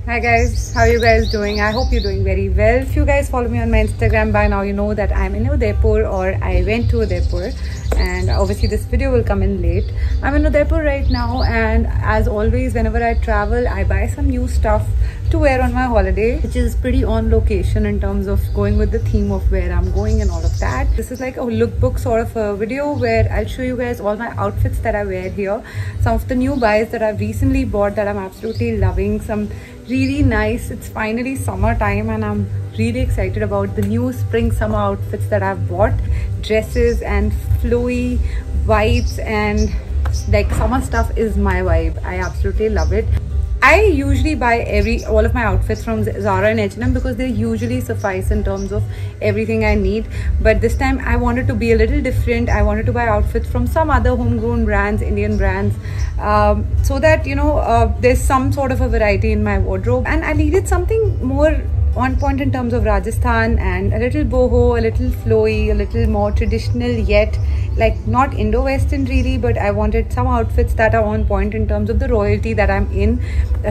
Hi guys, how are you guys doing? I hope you're doing very well. If you guys follow me on my Instagram by now, you know that I'm in Udaipur, or I went to Udaipur, and obviously this video will come in late. I'm in Udaipur right now, and as always whenever I travel I buy some new stuff to wear on my holiday, which is pretty on location in terms of going with the theme of where I'm going and all of that. This is like a lookbook sort of a video where I'll show you guys all my outfits that I wear here, some of the new buys that I've recently bought that I'm absolutely loving, some really nice, it's finally summertime and I'm really excited about the new spring summer outfits that I've bought, dresses and flowy vibes, and like summer stuff is my vibe. I absolutely love it. I usually buy all of my outfits from Zara and H&M because they usually suffice in terms of everything I need, but this time I wanted to be a little different. I wanted to buy outfits from some other homegrown brands, Indian brands, so that there's some sort of a variety in my wardrobe, and I needed something more on point in terms of Rajasthan and a little boho, a little flowy, a little more traditional, yet like not Indo-Western really, but I wanted some outfits that are on point in terms of the royalty that I'm in.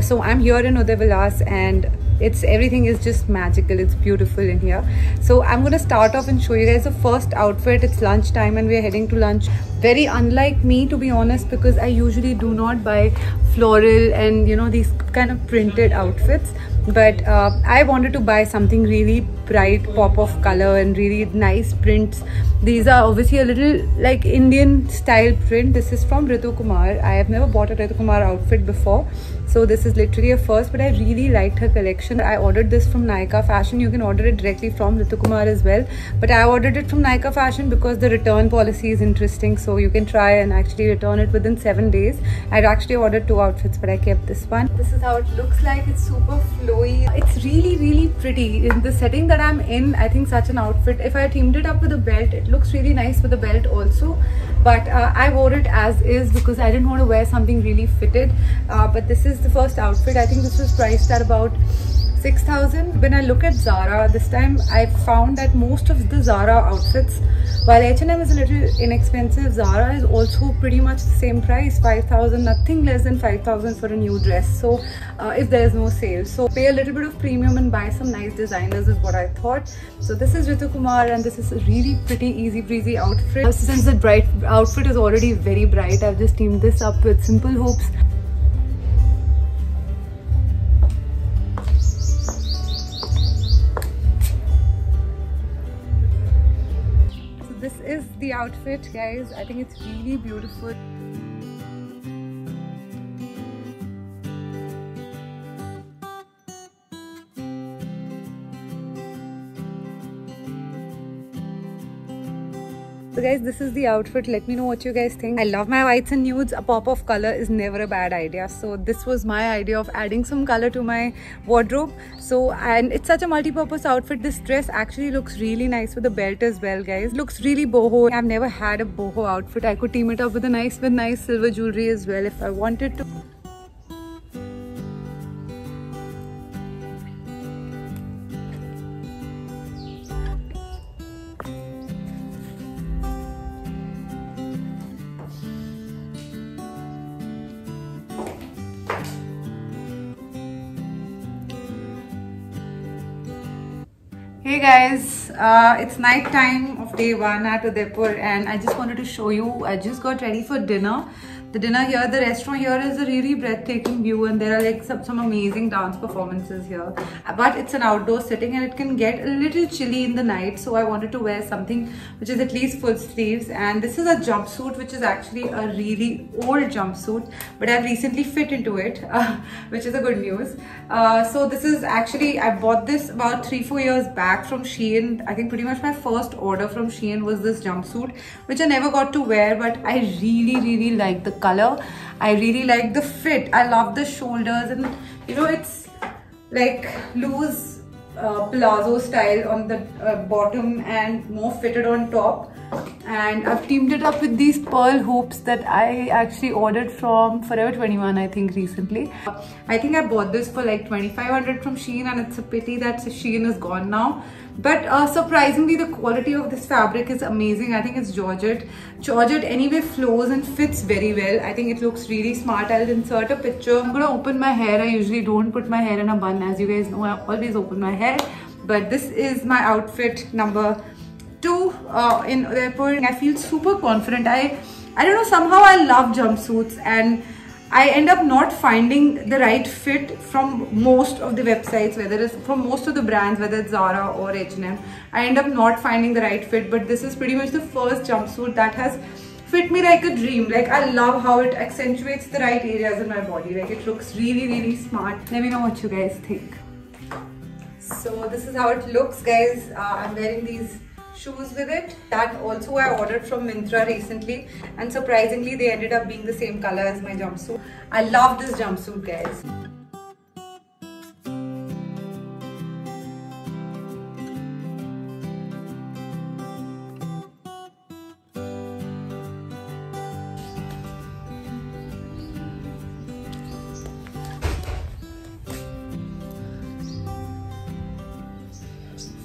So I'm here in Uday Vilas and everything is just magical. It's beautiful in here. So I'm gonna start off and show you guys the first outfit. It's lunchtime and we're heading to lunch. Very unlike me, to be honest, because I usually do not buy floral and these kind of printed outfits, but I wanted to buy something really bright, pop of color and really nice prints. These are obviously a little like Indian style print. This is from Ritu Kumar. I have never bought a Ritu Kumar outfit before, so this is literally a first, but I really liked her collection. I ordered this from Nykaa Fashion. You can order it directly from Ritu Kumar as well, but I ordered it from Nykaa Fashion because the return policy is interesting, so you can try and actually return it within 7 days. I'd actually ordered 2 outfits, but I kept this one. This is how it looks like. It's super flowy. It's really pretty. In the setting that I'm in, I think such an outfit, if I teamed it up with a belt, it looks really nice with a belt also, but I wore it as is because I didn't want to wear something really fitted, but this is the first outfit. I think this was priced at about 6,000. When I look at Zara this time, I found that most of the Zara outfits, while H&M is a little inexpensive, Zara is also pretty much the same price, 5,000, nothing less than 5,000 for a new dress. So if there is no sale, so pay a little bit of premium and buy some nice designers is what I thought. So this is Ritu Kumar and this is a really pretty easy breezy outfit. Since the bright outfit is already very bright, I've just teamed this up with simple hoops. This is the outfit, guys. I think it's really beautiful. So guys, this is the outfit. Let me know what you guys think. I love my whites and nudes. A pop of color is never a bad idea. So this was my idea of adding some color to my wardrobe. So, and it's such a multi-purpose outfit. This dress actually looks really nice with the belt as well, guys. Looks really boho. I've never had a boho outfit. I could team it up with nice silver jewelry as well if I wanted to. Hey guys, it's night time of day 1 at Udaipur and I just wanted to show you, I just got ready for dinner. The dinner here, the restaurant here is a really breathtaking view and there are like some amazing dance performances here. But it's an outdoor setting and it can get a little chilly in the night, so I wanted to wear something which is at least full sleeves, and this is a jumpsuit which is actually a really old jumpsuit, but I've recently fit into it, which is a good news. So this is actually, I bought this about 3-4 years back from Shein. I think pretty much my first order from Shein was this jumpsuit, which I never got to wear, but I really like the color. I really like the fit. I love the shoulders and it's like loose palazzo style on the bottom and more fitted on top. and I've teamed it up with these pearl hoops that I actually ordered from Forever 21, I think, recently. I think I bought this for like 2500 from Shein, and it's a pity that Shein is gone now. But surprisingly, the quality of this fabric is amazing. I think it's Georgette. Georgette anyway flows and fits very well. I think it looks really smart. I'll insert a picture. I'm gonna open my hair. I usually don't put my hair in a bun, as you guys know. I always open my hair. But this is my outfit number 2 in Udaipur. I feel super confident. I don't know, somehow I love jumpsuits, and I end up not finding the right fit from most of the websites, whether it's from most of the brands, whether it's Zara or H&M. I end up not finding the right fit, but this is pretty much the first jumpsuit that has fit me like a dream. Like, I love how it accentuates the right areas in my body. Like, it looks really, really smart. Let me know what you guys think. So this is how it looks, guys. I'm wearing these shoes with it. That also I ordered from Myntra recently, and surprisingly they ended up being the same color as my jumpsuit. I love this jumpsuit, guys.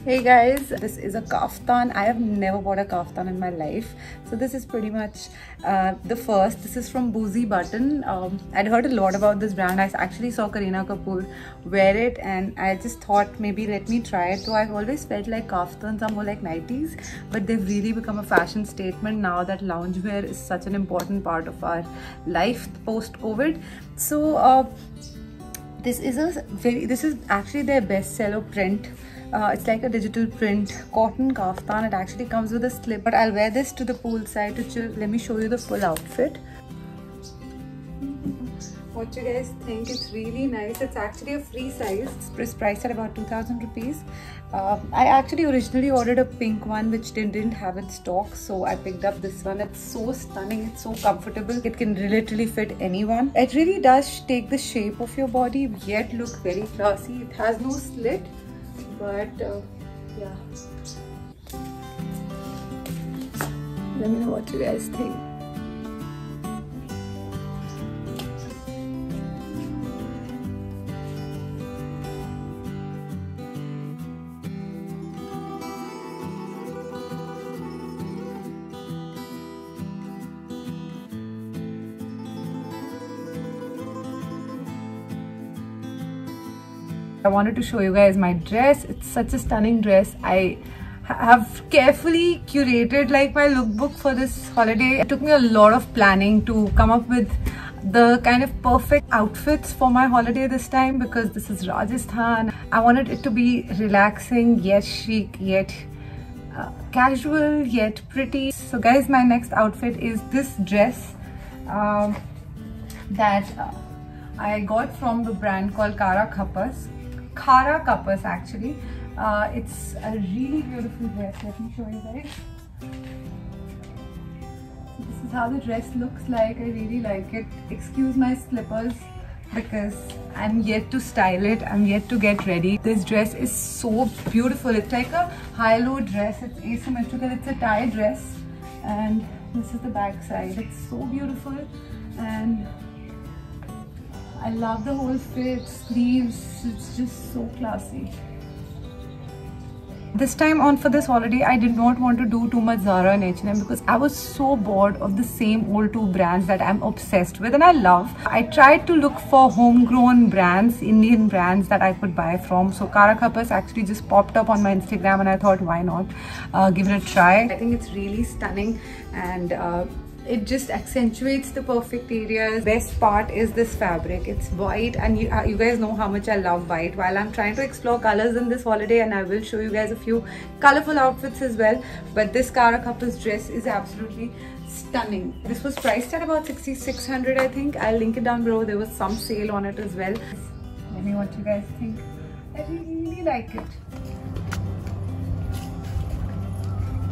Hey guys, this is a kaftan. I have never bought a kaftan in my life, so this is pretty much the first. This is from Boozy Button. I'd heard a lot about this brand. I actually saw Kareena Kapoor wear it, and I just thought maybe let me try it. So I've always felt like kaftans are more like nighties, but they've really become a fashion statement now that loungewear is such an important part of our life post-COVID. So this is actually their bestseller print. It's like a digital print cotton kaftan. It actually comes with a slip, but I'll wear this to the poolside to chill. Let me show you the full outfit. What do you guys think? It's really nice. It's actually a free size. It's priced at about 2000 rupees. I actually originally ordered a pink one which didn't have in stock, so I picked up this one. It's so stunning. It's so comfortable. It can literally fit anyone. It really does take the shape of your body yet look very classy. It has no slit, but yeah. Let me know what you guys think. I wanted to show you guys my dress. It's such a stunning dress. I have carefully curated like my lookbook for this holiday. It took me a lot of planning to come up with the kind of perfect outfits for my holiday this time, because this is Rajasthan. I wanted it to be relaxing yet chic, yet casual, yet pretty. So guys, my next outfit is this dress that I got from the brand called Kara Kappas actually. It's a really beautiful dress. Let me show you guys. This is how the dress looks like. I really like it. Excuse my slippers because I'm yet to style it. I'm yet to get ready. This dress is so beautiful. It's like a high-low dress. It's asymmetrical. It's a tie dress, and this is the back side. It's so beautiful, and I love the whole fit, sleeves. It's just so classy. This time on for this holiday, I did not want to do too much Zara and H&M because I was so bored of the same old two brands that I'm obsessed with and I love. I tried to look for homegrown brands, Indian brands that I could buy from. So Kara Kappas actually just popped up on my Instagram and I thought, why not give it a try. I think it's really stunning, and it just accentuates the perfect areas. Best part is this fabric. It's white, and you guys know how much I love white. While I'm trying to explore colors in this holiday, and I will show you guys a few colorful outfits as well, but this Kara Kappas dress is absolutely stunning. This was priced at about 6,600 I think. I'll link it down below. There was some sale on it as well. Let me know what you guys think. I really like it.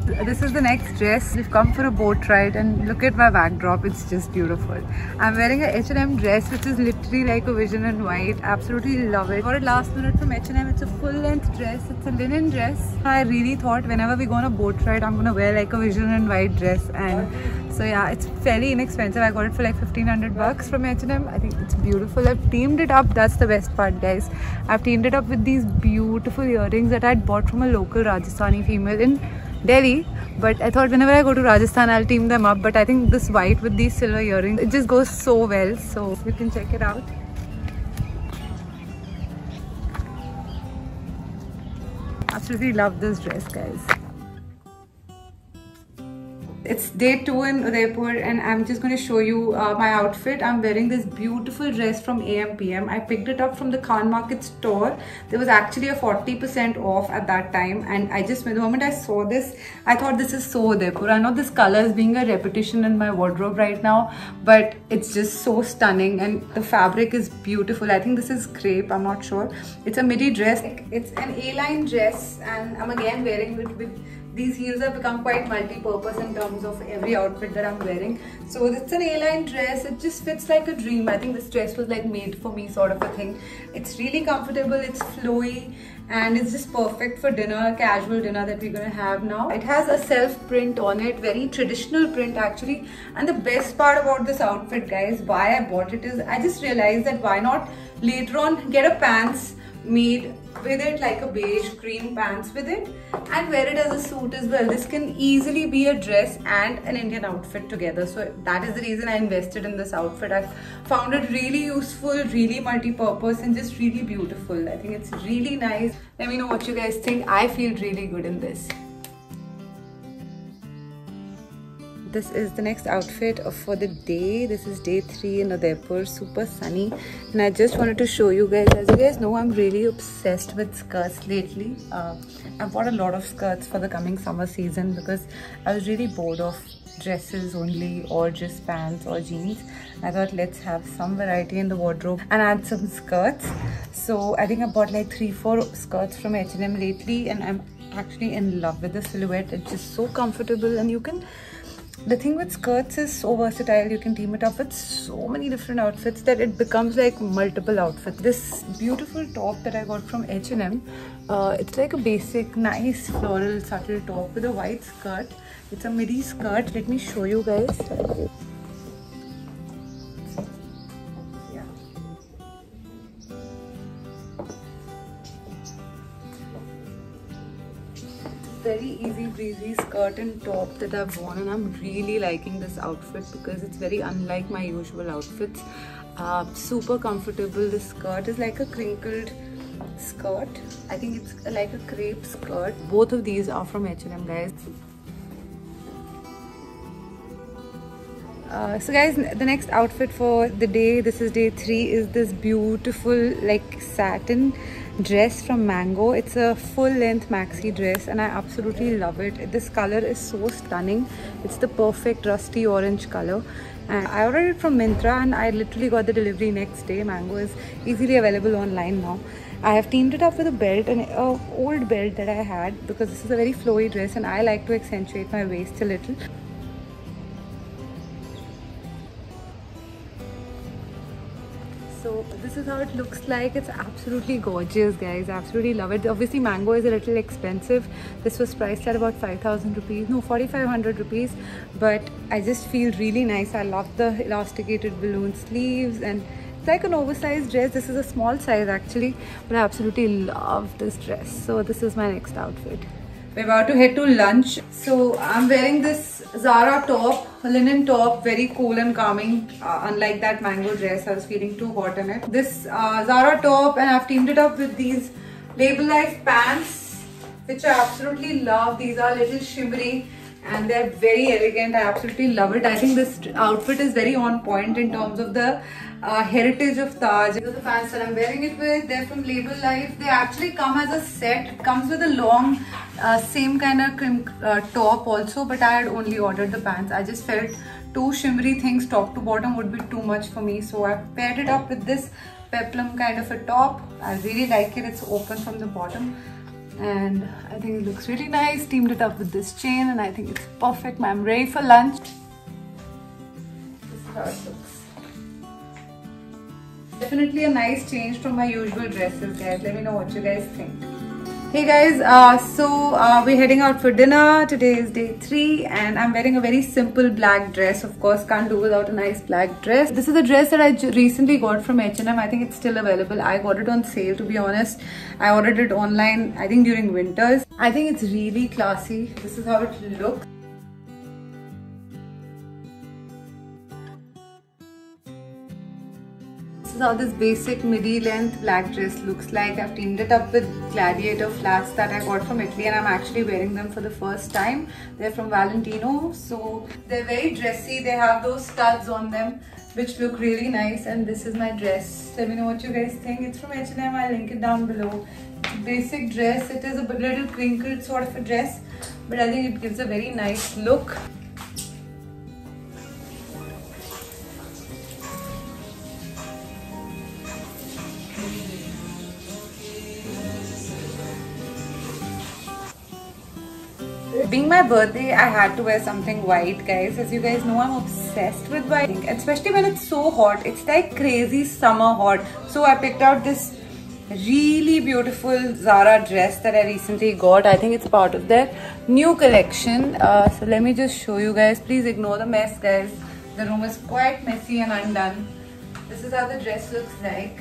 This is the next dress. We've come for a boat ride and look at my backdrop. It's just beautiful. I'm wearing a H&M dress which is literally like a vision in white. Absolutely love it. Got it last minute from H&M. It's a full length dress. It's a linen dress. I really thought whenever we go on a boat ride, I'm gonna wear like a vision in white dress. And so yeah, it's fairly inexpensive. I got it for like 1500 bucks from H&M. I think it's beautiful. I've teamed it up. That's the best part, guys. I've teamed it up with these beautiful earrings that I had bought from a local Rajasthani female in Delhi, but I thought whenever I go to Rajasthan I'll team them up. But I think this white with these silver earrings, it just goes so well, so you can check it out. Absolutely love this dress, guys. It's day 2 in Udaipur and I'm just going to show you my outfit. I'm wearing this beautiful dress from AM/PM. I picked it up from the Khan Market store. There was actually a 40% off at that time, and the moment I saw this, I thought this is so Udaipur. I know this color is being a repetition in my wardrobe right now, but it's just so stunning and the fabric is beautiful. I think this is crepe, I'm not sure. It's a midi dress. It's an A-line dress and I'm again wearing it with these heels have become quite multi-purpose in terms of every outfit that I'm wearing. So it's an A-line dress. It just fits like a dream. I think this dress was like made for me, sort of a thing. It's really comfortable, it's flowy, and it's just perfect for dinner, casual dinner that we're gonna have now. It has a self print on it, very traditional print actually. And the best part about this outfit, guys, why I bought it is I just realized that why not later on get a pants made with it, like a beige cream pants with it, and wear it as a suit as well. This can easily be a dress and an Indian outfit together. So that is the reason I invested in this outfit. I found it really useful, really multi-purpose, and just really beautiful. I think it's really nice. Let me know what you guys think. I feel really good in this. This is the next outfit for the day. This is day 3 in Udaipur, super sunny, and I just wanted to show you guys. As you guys know, I'm really obsessed with skirts lately. I've bought a lot of skirts for the coming summer season because I was really bored of dresses only or just pants or jeans. I thought let's have some variety in the wardrobe and add some skirts. So I think I bought like 3-4 skirts from H&M lately, and I'm actually in love with the silhouette. It's just so comfortable, and you can, the thing with skirts is so versatile. You can team it up with so many different outfits that it becomes like multiple outfits. This beautiful top that I got from H&M, it's like a basic, nice floral subtle top with a white skirt. It's a midi skirt. Let me show you guys. Yeah. Very easy breezy skirt and top that I've worn, and I'm really liking this outfit because it's very unlike my usual outfits. Super comfortable. This skirt is like a crinkled skirt. I think it's like a crepe skirt. Both of these are from H&M, guys. So guys, the next outfit for the day, this is day 3, is this beautiful like satin dress from Mango. It's a full length maxi dress and I absolutely love it. This color is so stunning. It's the perfect rusty orange color. And I ordered it from Myntra and I literally got the delivery next day. Mango is easily available online now. I have teamed it up with a belt, an old belt that I had, because this is a very flowy dress and I like to accentuate my waist a little. So this is how it looks like. It's absolutely gorgeous, guys. I absolutely love it. Obviously Mango is a little expensive. This was priced at about 5,000 rupees, no, 4,500 rupees, but I just feel really nice. I love the elasticated balloon sleeves and it's like an oversized dress. This is a small size actually, but I absolutely love this dress. So this is my next outfit. We're about to head to lunch. So I'm wearing this Zara top, a linen top, very cool and calming. Unlike that Mango dress, I was feeling too hot in it. This Zara top, and I've teamed it up with these Label Life pants, which I absolutely love. These are little shimmery and they're very elegant. I absolutely love it. I think this outfit is very on point in terms of the heritage of Taj. These are the pants that I'm wearing it with. They're from Label Life. They actually come as a set. It comes with a long same kind of top also, but I had only ordered the pants. I just felt two shimmery things top to bottom would be too much for me, so I paired it up with this peplum kind of a top. I really like it. It's open from the bottom. and I think it looks really nice. Teamed it up with this chain and I think it's perfect. I'm ready for lunch. This is how it looks. Definitely a nice change from my usual dresses, guys. Let me know what you guys think. Hey guys, we're heading out for dinner. Today is day 3 and I'm wearing a very simple black dress. Of course, can't do without a nice black dress. This is a dress that I recently got from H&M. I think it's still available. I got it on sale, to be honest. I ordered it online, I think during winters. I think it's really classy. This is how it looks. This is how this basic midi length black dress looks like. I've teamed it up with Gladiator flats that I got from Italy and I'm actually wearing them for the first time. They're from Valentino, so they're very dressy. They have those studs on them which look really nice, and this is my dress. Let me know what you guys think. It's from H&M. I'll link it down below. It's a basic dress. It is a little crinkled sort of a dress, but I think it gives a very nice look. Being my birthday, I had to wear something white, guys. As you guys know, I'm obsessed with white, especially when it's so hot. It's like crazy summer hot. So I picked out this really beautiful Zara dress that I recently got. I think it's part of their new collection. So let me just show you guys. Please ignore the mess, guys. The room is quite messy and undone. This is how the dress looks like.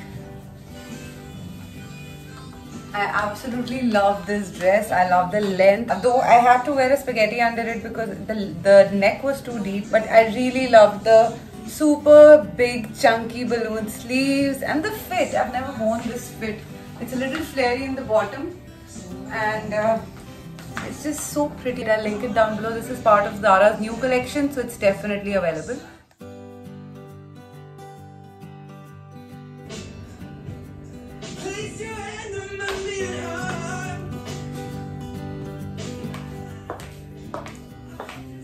I absolutely love this dress. I love the length. Though I had to wear a spaghetti under it because the neck was too deep. But I really love the super big chunky balloon sleeves and the fit. I've never worn this fit. It's a little flary in the bottom and it's just so pretty. I'll link it down below. This is part of Zara's new collection, so it's definitely available.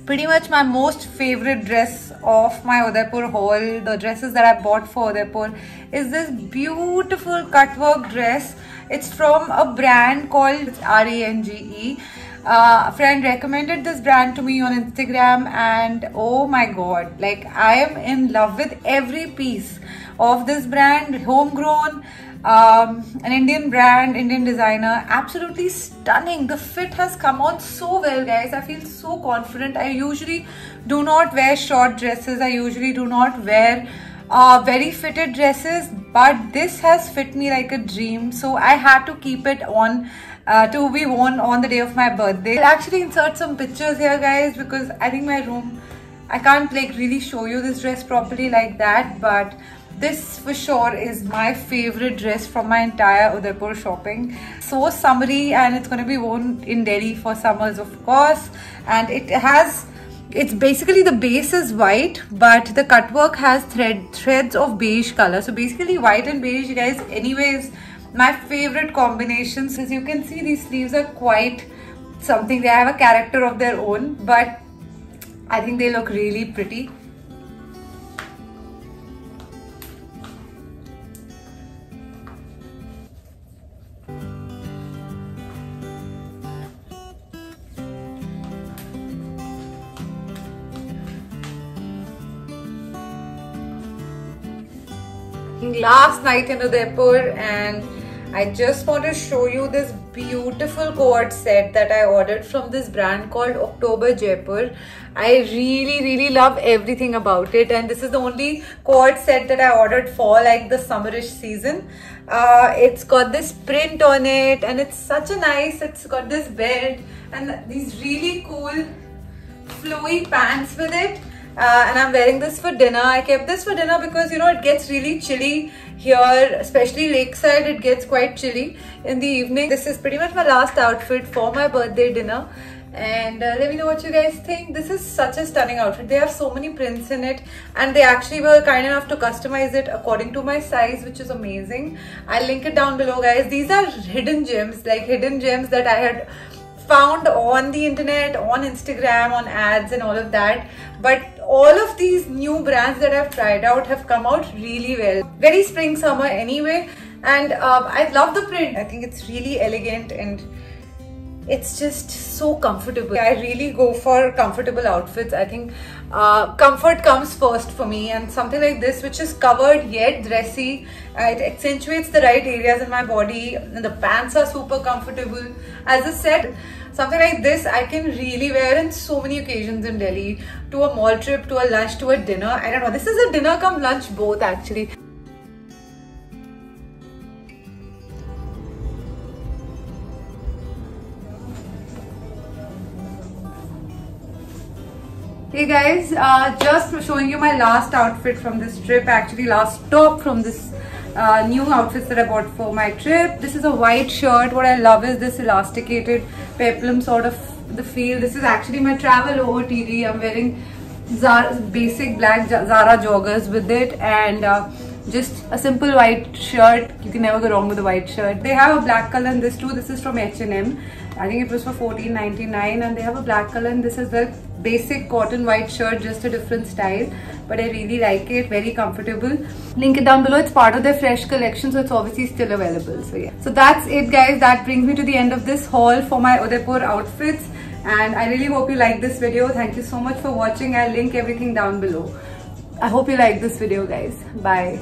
Pretty much my most favorite dress of my Udaipur haul, the dresses that I bought for Udaipur, is this beautiful cutwork dress. It's from a brand called Range. A friend recommended this brand to me on Instagram and oh my god, like I am in love with every piece of this brand. Homegrown, an Indian brand, Indian designer, absolutely stunning. The fit has come on so well, guys. I feel so confident. I usually do not wear short dresses. I usually do not wear very fitted dresses, but this has fit me like a dream, so I had to keep it on to be worn on the day of my birthday. I'll actually insert some pictures here, guys, because I think my room, I can't like really show you this dress properly like that, but this for sure is my favorite dress from my entire Udaipur shopping. So summery, and it's going to be worn in Delhi for summers, of course. And it's basically the base is white, but the cutwork has threads of beige color. So basically white and beige, you guys, anyways, my favorite combinations. As you can see, these sleeves are quite something. They have a character of their own, but I think they look really pretty. Last night in Udaipur, and I just want to show you this beautiful cord set that I ordered from this brand called October Jaipur. I really love everything about it, and this is the only cord set that I ordered for like the summerish season. It's got this print on it and it's such a nice, it's got this belt and these really cool flowy pants with it. And I'm wearing this for dinner. I kept this for dinner because, you know, it gets really chilly here, especially lakeside. It gets quite chilly in the evening. This is pretty much my last outfit for my birthday dinner. And let me know what you guys think. This is such a stunning outfit. They have so many prints in it, and they actually were kind enough to customize it according to my size, which is amazing. I'll link it down below, guys. These are hidden gems, like hidden gems that I had found on the internet, on Instagram, on ads and all of that. But all of these new brands that I've tried out have come out really well. Very spring summer anyway, and I love the print. I think it's really elegant and it's just so comfortable. I really go for comfortable outfits. I think comfort comes first for me, and something like this which is covered yet dressy, it accentuates the right areas in my body, and the pants are super comfortable. As I said, something like this I can really wear in so many occasions in Delhi, to a mall trip, to a lunch, to a dinner. I don't know, this is a dinner cum lunch both actually. Hey guys, just showing you my last outfit from this trip, actually last top from this new outfits that I bought for my trip. This is a white shirt. What I love is this elasticated peplum sort of the feel. This is actually my travel OOTD. I'm wearing Zara, basic black Zara joggers with it, and just a simple white shirt. You can never go wrong with a white shirt. They have a black color in this too. This is from H&M. I think it was for $14.99, and they have a black color, and this is the basic cotton white shirt, just a different style, but I really like it. Very comfortable. Link it down below. It's part of their fresh collection, so it's obviously still available. So yeah, so that's it guys. That brings me to the end of this haul for my Udaipur outfits, and I really hope you like this video. Thank you so much for watching. I'll link everything down below. I hope you like this video guys. Bye.